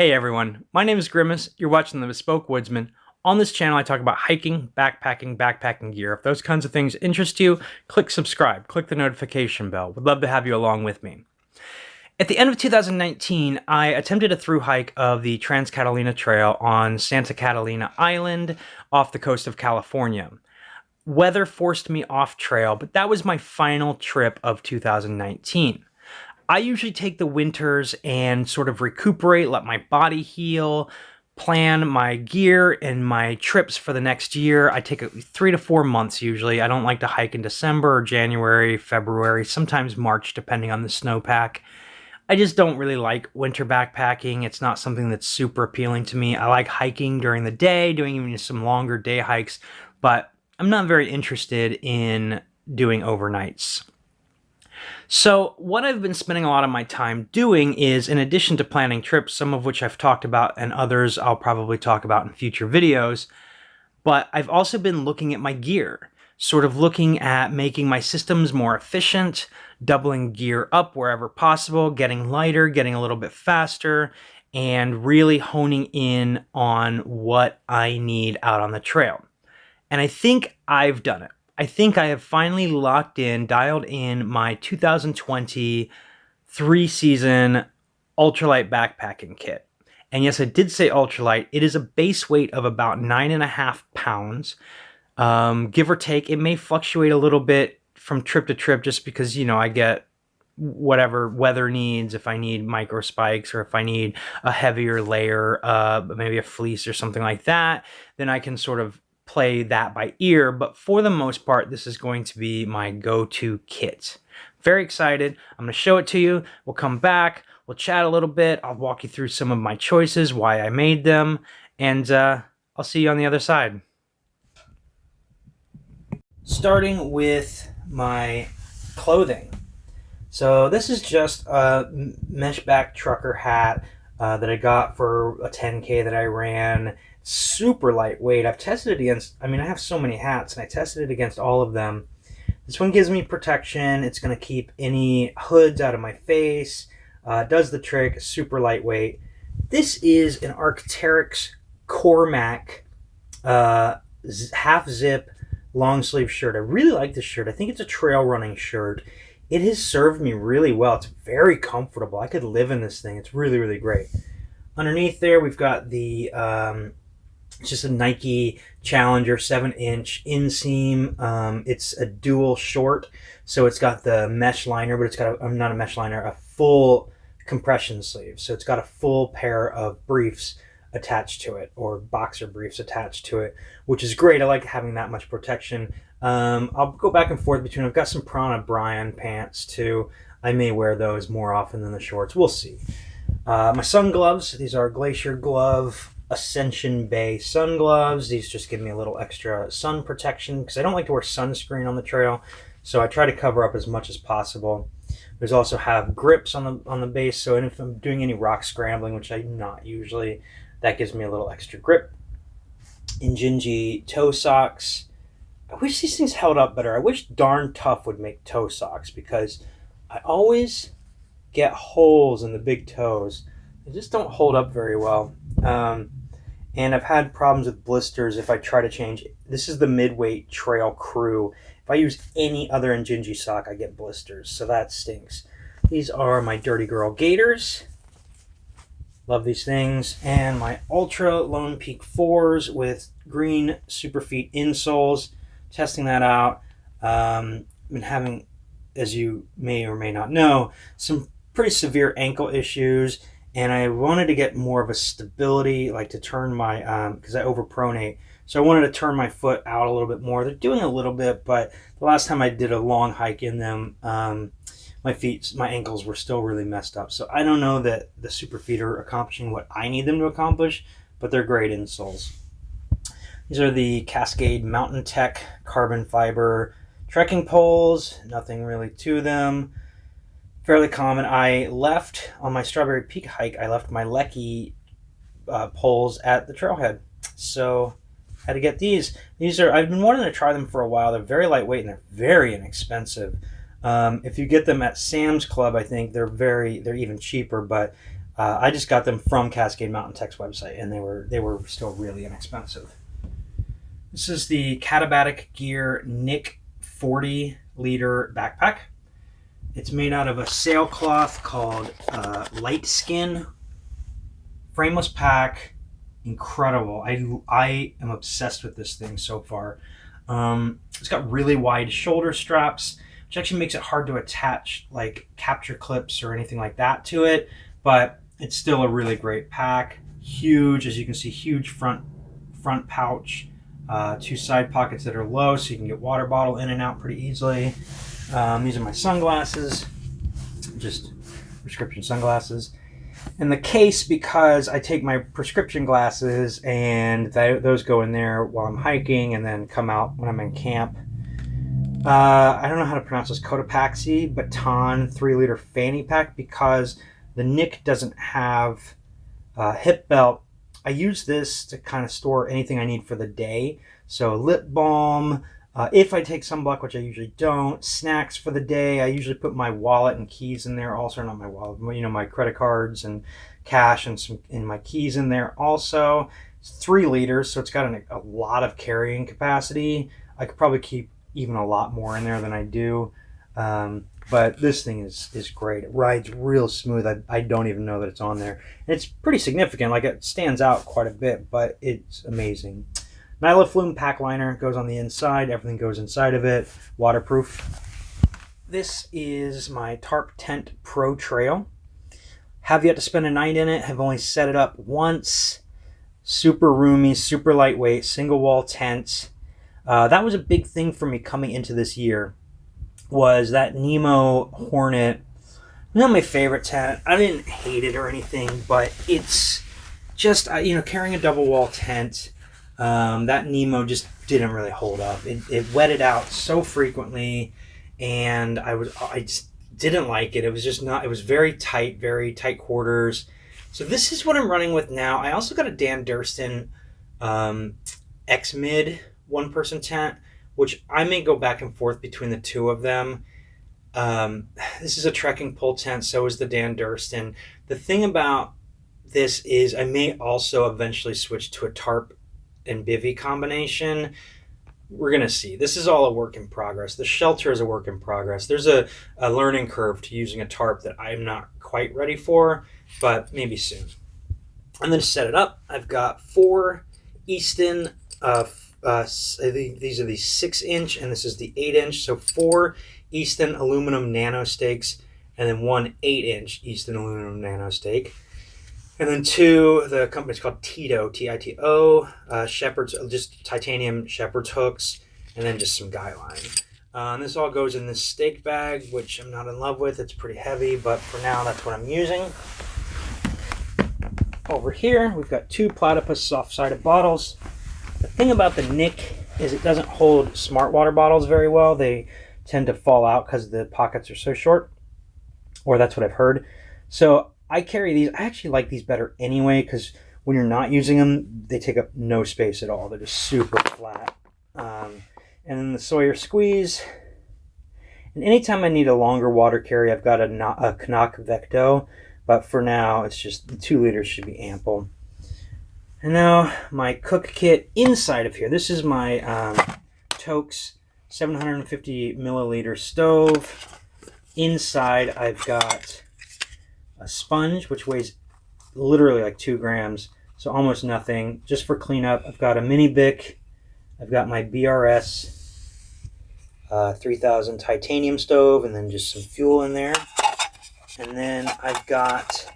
Hey everyone, my name is Grimace, you're watching The Bespoke Woodsman. On this channel I talk about hiking, backpacking gear. If those kinds of things interest you, click subscribe, click the notification bell. Would love to have you along with me. At the end of 2019, I attempted a through hike of the Trans-Catalina Trail on Santa Catalina Island off the coast of California. Weather forced me off trail, but that was my final trip of 2019. I usually take the winters and sort of recuperate, let my body heal, plan my gear and my trips for the next year. I take 3 to 4 months usually. I don't like to hike in December or January, February, sometimes March, depending on the snowpack. I just don't really like winter backpacking. It's not something that's super appealing to me. I like hiking during the day, doing even some longer day hikes, but I'm not very interested in doing overnights. So what I've been spending a lot of my time doing is, in addition to planning trips, some of which I've talked about and others I'll probably talk about in future videos, but I've also been looking at my gear, sort of looking at making my systems more efficient, doubling gear up wherever possible, getting lighter, getting a little bit faster, and really honing in on what I need out on the trail. And I think I've done it. I think I have finally locked in, dialed in my 2020 3-season ultralight backpacking kit. And yes, I did say ultralight. It is a base weight of about 9.5 pounds. Give or take, it may fluctuate a little bit from trip to trip just because, you know, I get whatever weather needs. If I need micro spikes or if I need a heavier layer, maybe a fleece or something like that, then I can sort of play that by ear, but for the most part, this is going to be my go-to kit. Very excited. I'm going to show it to you. We'll come back. We'll chat a little bit. I'll walk you through some of my choices, why I made them, and I'll see you on the other side. Starting with my clothing. So this is just a mesh back trucker hat that I got for a 10K that I ran. Super lightweight. I've tested it against, I have so many hats and I tested it against all of them. This one gives me protection. It's going to keep any hoods out of my face. Does the trick. Super lightweight. This is an Arc'teryx Cormac half zip long sleeve shirt. I really like this shirt. I think it's a trail running shirt. It has served me really well. It's very comfortable. I could live in this thing. It's really, really great. Underneath there, we've got the it's just a Nike Challenger 7-inch inseam. It's a dual short, so it's got the mesh liner, but it's got not a mesh liner, a full compression sleeve. So it's got a full pair of briefs attached to it, or boxer briefs attached to it, which is great. I like having that much protection. I'll go back and forth between. I've got some Prana Brian pants too. I may wear those more often than the shorts. We'll see. My sun gloves. These are Glacier Glove Ascension Bay sun gloves. These just give me a little extra sun protection because I don't like to wear sunscreen on the trail, so I try to cover up as much as possible. There's also have grips on the base, so if I'm doing any rock scrambling, which I'm not usually, that gives me a little extra grip. Injinji toe socks. I wish these things held up better. I wish Darn Tough would make toe socks because I always get holes in the big toes. They just don't hold up very well. And I've had problems with blisters if I try to change. This is the Midweight Trail Crew. If I use any other Injinji sock, I get blisters, so that stinks. These are my Dirty Girl Gaiters. Love these things. And my Ultra Lone Peak 4s with green Superfeet insoles. Testing that out. Been having, as you may or may not know, some pretty severe ankle issues, and I wanted to get more of a stability, like to turn my, because I overpronate, so I wanted to turn my foot out a little bit more. They're doing a little bit, but the last time I did a long hike in them, my ankles were still really messed up. So I don't know that the Superfeet are accomplishing what I need them to accomplish, but they're great insoles. These are the Cascade Mountain Tech carbon fiber trekking poles. Nothing really to them. Fairly common. I left on my Strawberry Peak hike, I left my Lecky poles at the trailhead. So I had to get these. I've been wanting to try them for a while. They're very lightweight and they're very inexpensive. If you get them at Sam's Club, I think they're even cheaper, but I just got them from Cascade Mountain Tech's website, and they were still really inexpensive. This is the Katabatic Gear Knik 40-liter backpack. It's made out of a sailcloth called Liteskin. Frameless pack, incredible. I am obsessed with this thing so far. It's got really wide shoulder straps, which actually makes it hard to attach like capture clips or anything like that to it, but it's still a really great pack. Huge, as you can see, huge front pouch, 2 side pockets that are low so you can get water bottle in and out pretty easily. These are my sunglasses, just prescription sunglasses. And the case, because I take my prescription glasses and those go in there while I'm hiking and then come out when I'm in camp. I don't know how to pronounce this, Cotopaxi Bataan 3-liter fanny pack, because the Knik doesn't have a hip belt. I use this to kind of store anything I need for the day. So lip balm, if I take sunblock, which I usually don't, snacks for the day. I usually put my wallet and keys in there. Also, not my wallet, you know, my credit cards and cash and my keys in there. Also, it's 3 liters, so it's got a lot of carrying capacity. I could probably keep even a lot more in there than I do. But this thing is great. It rides real smooth. I don't even know that it's on there. And it's pretty significant. Like, it stands out quite a bit, but it's amazing. Nyloflume pack liner goes on the inside. Everything goes inside of it. Waterproof. This is my Tarp Tent Pro Trail. Have yet to spend a night in it. Have only set it up once. Super roomy, super lightweight, single wall tent. That was a big thing for me coming into this year, was that Nemo Hornet. Not my favorite tent. I didn't hate it or anything, but it's just, you know, carrying a double wall tent, that Nemo just didn't really hold up. It wetted out so frequently, and I just didn't like it. It was just not, it was very tight quarters. So this is what I'm running with now. I also got a Dan Durston X-Mid one-person tent, which I may go back and forth between the two of them. This is a trekking pole tent, so is the Dan Durston. The thing about this is I may also eventually switch to a tarp and bivy combination. We're going to see. This is all a work in progress. The shelter is a work in progress. There's a learning curve to using a tarp that I'm not quite ready for, but maybe soon. And then to set it up, I've got 4 Easton these are the 6-inch and this is the 8-inch, so 4 Easton aluminum nano stakes and then 1 8-inch Easton aluminum nano stake, and then 2, the company's called TiTo, TiTo, shepherd's, just titanium shepherd's hooks, and then just some guy line. And this all goes in this stake bag, which I'm not in love with. It's pretty heavy, but for now that's what I'm using. Over here we've got 2 platypus soft-sided bottles. The thing about the Knik is it doesn't hold smart water bottles very well. They tend to fall out because the pockets are so short, or that's what I've heard. So I carry these. I actually like these better anyway, because when you're not using them, they take up no space at all. They're just super flat. And then the Sawyer Squeeze. And anytime I need a longer water carry, I've got a Knik Vecto, but for now, it's just the 2 liters should be ample. And now my cook kit inside of here. This is my TOAKS 750 milliliter stove. Inside I've got a sponge, which weighs literally like 2 grams, so almost nothing, just for cleanup. I've got a mini Bic. I've got my BRS 3000 titanium stove, and then just some fuel in there. And then I've got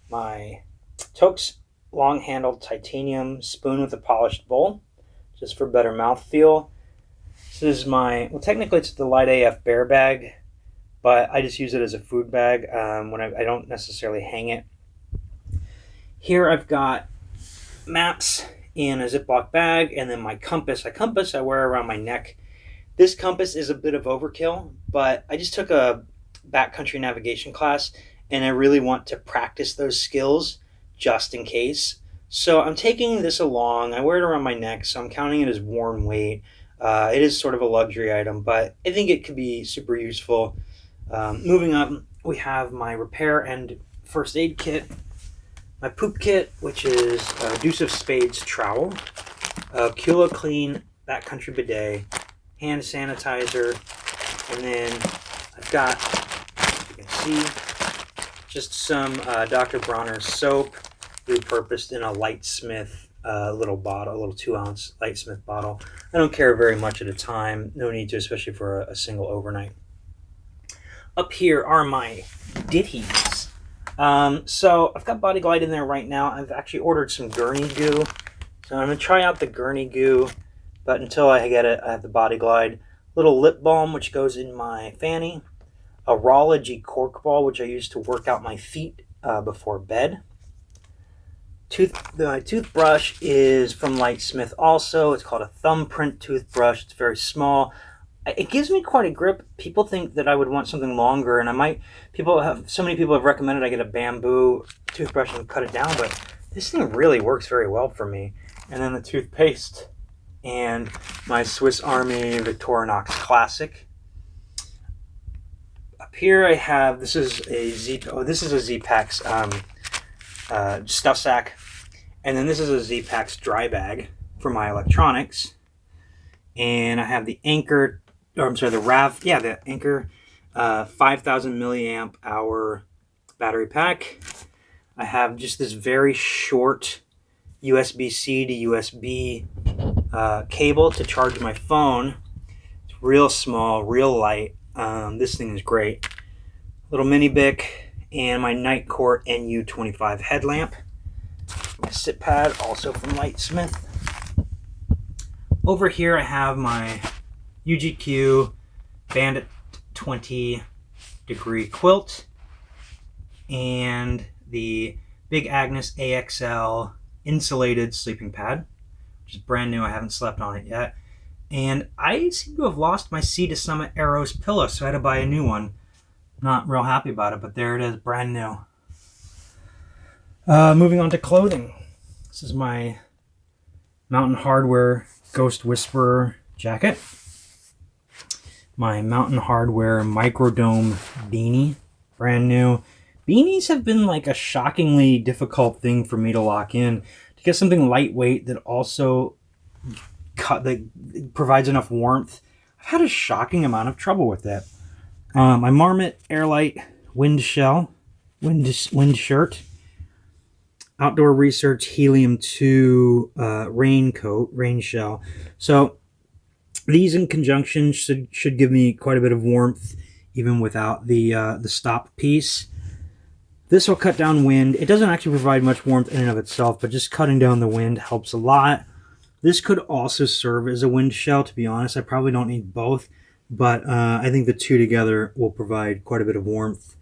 my TOAKS long-handled titanium spoon with a polished bowl, just for better mouthfeel. This is my, well, technically it's the Light AF bear bag, but I just use it as a food bag when I don't necessarily hang it. Here I've got maps in a Ziploc bag, and then my compass. A compass I wear around my neck. This compass is a bit of overkill, but I just took a backcountry navigation class, and I really want to practice those skills just in case. So I'm taking this along. I wear it around my neck, so I'm counting it as worn weight. It is sort of a luxury item, but I think it could be super useful. Moving up, we have my repair and first aid kit. my poop kit, which is Deuce of Spades trowel, Kilo Clean Backcountry bidet, hand sanitizer, and then I've got, as you can see, just some Dr. Bronners soap, repurposed in a Litesmith little bottle, a little 2-ounce Litesmith bottle. I don't care very much at a time. No need to, especially for a single overnight. Up here are my ditties. So I've got Body Glide in there right now. I've actually ordered some gurney goo. So I'm going to try out the gurney goo, but until I get it, I have the Body Glide. Little lip balm, which goes in my Fanny. A Rawology cork ball, which I use to work out my feet before bed. My toothbrush is from Litesmith also. It's called a Thumbprint toothbrush. It's very small. It gives me quite a grip. People think that I would want something longer, and so many people have recommended I get a bamboo toothbrush and cut it down, but this thing really works very well for me. And then the toothpaste and my Swiss Army Victorinox Classic. Up here I have, this is a ZPacks stuff sack. And then this is a ZPacks Dry Bag for my electronics. And I have the Anchor, the Anchor 5,000 milliamp hour battery pack. I have just this very short USB-C to USB cable to charge my phone. It's real small, real light. This thing is great. Little mini Bic and my Night Court NU25 headlamp. My sit pad, also from Litesmith. Over here I have my UGQ Bandit 20 degree quilt and the Big Agnes AXL insulated sleeping pad, which is brand new. I haven't slept on it yet. And I seem to have lost my Sea to Summit Aeros pillow, so I had to buy a new one. Not real happy about it, but there it is, brand new. Moving on to clothing. This is my Mountain Hardwear Ghost Whisperer jacket. My Mountain Hardwear Microdome beanie, brand new. Beanies have been like a shockingly difficult thing for me to lock in. To get something lightweight that also provides enough warmth, I've had a shocking amount of trouble with that. My Marmot Air Lite wind shirt. Outdoor Research Helium 2 rain shell. So these in conjunction should give me quite a bit of warmth even without the stop piece. This will cut down wind. It doesn't actually provide much warmth in and of itself, but just cutting down the wind helps a lot. This could also serve as a wind shell, to be honest. I probably don't need both, but I think the two together will provide quite a bit of warmth.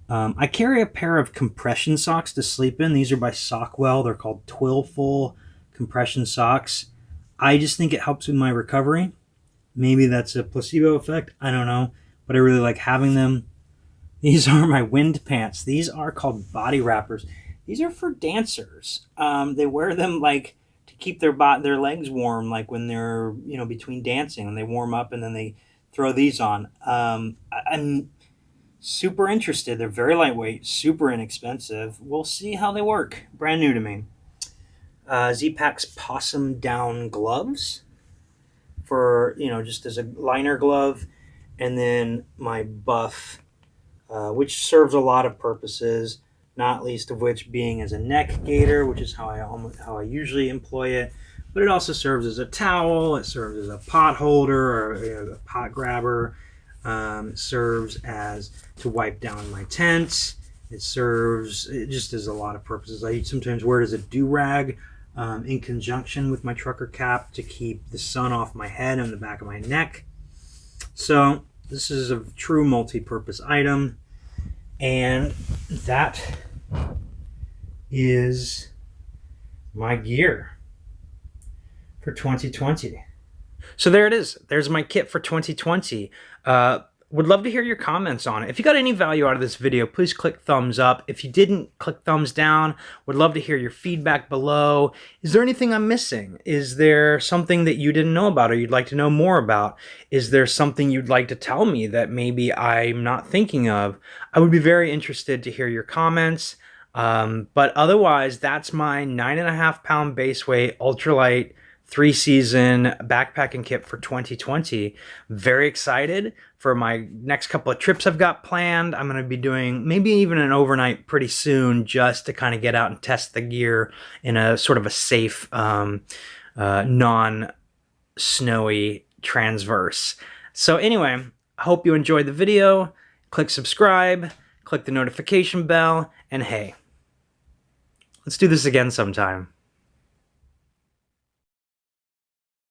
I carry a pair of compression socks to sleep in. These are by Sockwell. They're called Twillful compression socks. I just think it helps with my recovery. Maybe that's a placebo effect. I don't know. But I really like having them. These are my wind pants. These are called body wrappers. These are for dancers. They wear them like to keep their legs warm, like when they're between dancing, and they warm up, and then they throw these on. I'm super interested. They're very lightweight, super inexpensive. We'll see how they work. Brand new to me. ZPacks Possum Down gloves for just as a liner glove, and then my buff, which serves a lot of purposes, not least of which being as a neck gaiter, which is how I usually employ it. But it also serves as a towel. It serves as a pot holder or a pot grabber. It serves as to wipe down my tent. It just does a lot of purposes. I sometimes wear it as a do-rag in conjunction with my trucker cap to keep the sun off my head and the back of my neck. So this is a true multi-purpose item, and that is my gear for 2020. So there it is. There's my kit for 2020. Would love to hear your comments on it. If you got any value out of this video, please click thumbs up. If you didn't, click thumbs down. Would love to hear your feedback below. Is there anything I'm missing? Is there something that you didn't know about or you'd like to know more about? Is there something you'd like to tell me that maybe I'm not thinking of? I would be very interested to hear your comments. But otherwise, that's my 9.5 pound base weight ultralight 3-season backpacking kit for 2020. Very excited for my next couple of trips I've got planned. I'm going to be doing maybe even an overnight pretty soon, just to kind of get out and test the gear in a sort of a safe, non-snowy transverse. So anyway, I hope you enjoyed the video. Click subscribe, click the notification bell, and hey, let's do this again sometime.